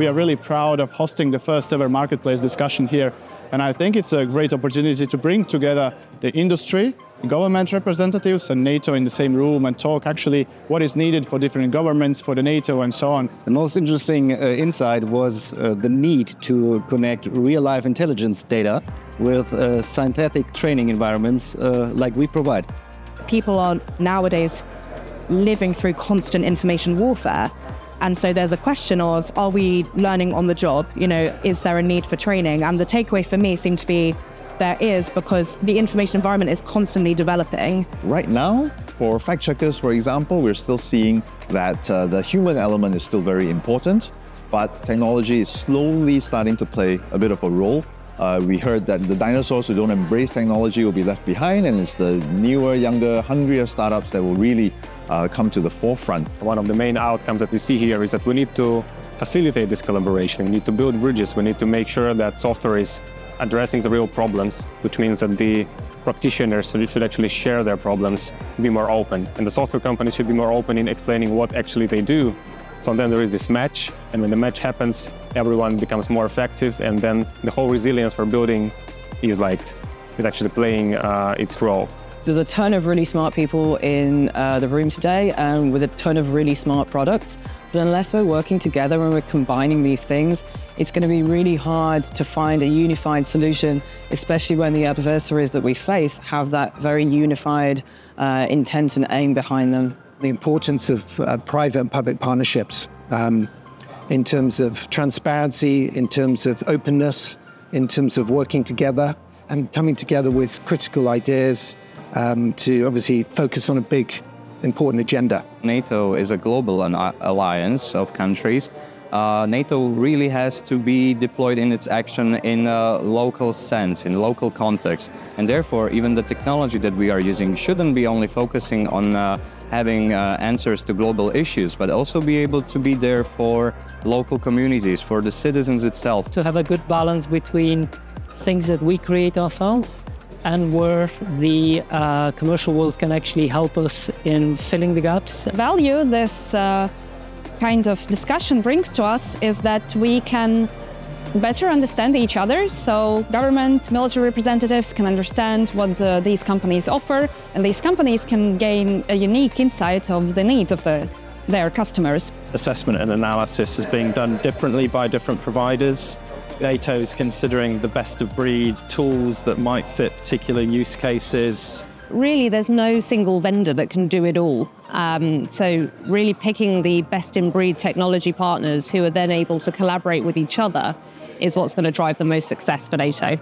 We are really proud of hosting the first ever marketplace discussion here. And I think it's a great opportunity to bring together the industry, government representatives and NATO in the same room and talk actually what is needed for different governments, for the NATO and so on. The most interesting insight was the need to connect real-life intelligence data with synthetic training environments like we provide. People are nowadays living through constant information warfare. And so there's a question of, are we learning on the job? Is there a need for training? And the takeaway for me seemed to be there is, because the information environment is constantly developing. Right now, for fact checkers, for example, we're still seeing that the human element is still very important, but technology is slowly starting to play a bit of a role. We heard that the dinosaurs who don't embrace technology will be left behind, and it's the newer, younger, hungrier startups that will really come to the forefront. One of the main outcomes that we see here is that we need to facilitate this collaboration. We need to build bridges. We need to make sure that software is addressing the real problems, which means that the practitioners should actually share their problems, be more open. And the software companies should be more open in explaining what actually they do. So then there is this match, and when the match happens, everyone becomes more effective, and then the whole resilience we're building is actually playing its role. There's a ton of really smart people in the room today, and with a ton of really smart products. But unless we're working together and we're combining these things, it's going to be really hard to find a unified solution, especially when the adversaries that we face have that very unified intent and aim behind them. The importance of private and public partnerships in terms of transparency, in terms of openness, in terms of working together and coming together with critical ideas to obviously focus on a big, important agenda. NATO is a global alliance of countries. NATO really has to be deployed in its action in a local sense, in local context. And therefore, even the technology that we are using shouldn't be only focusing on having answers to global issues, but also be able to be there for local communities, for the citizens itself. To have a good balance between things that we create ourselves and where the commercial world can actually help us in filling the gaps. The value this kind of discussion brings to us is that we can better understand each other. So government, military representatives can understand what these companies offer, and these companies can gain a unique insight of the needs of their customers. Assessment and analysis is being done differently by different providers. NATO is considering the best of breed tools that might fit particular use cases. Really, there's no single vendor that can do it all. So really picking the best in breed technology partners who are then able to collaborate with each other is what's going to drive the most success for NATO.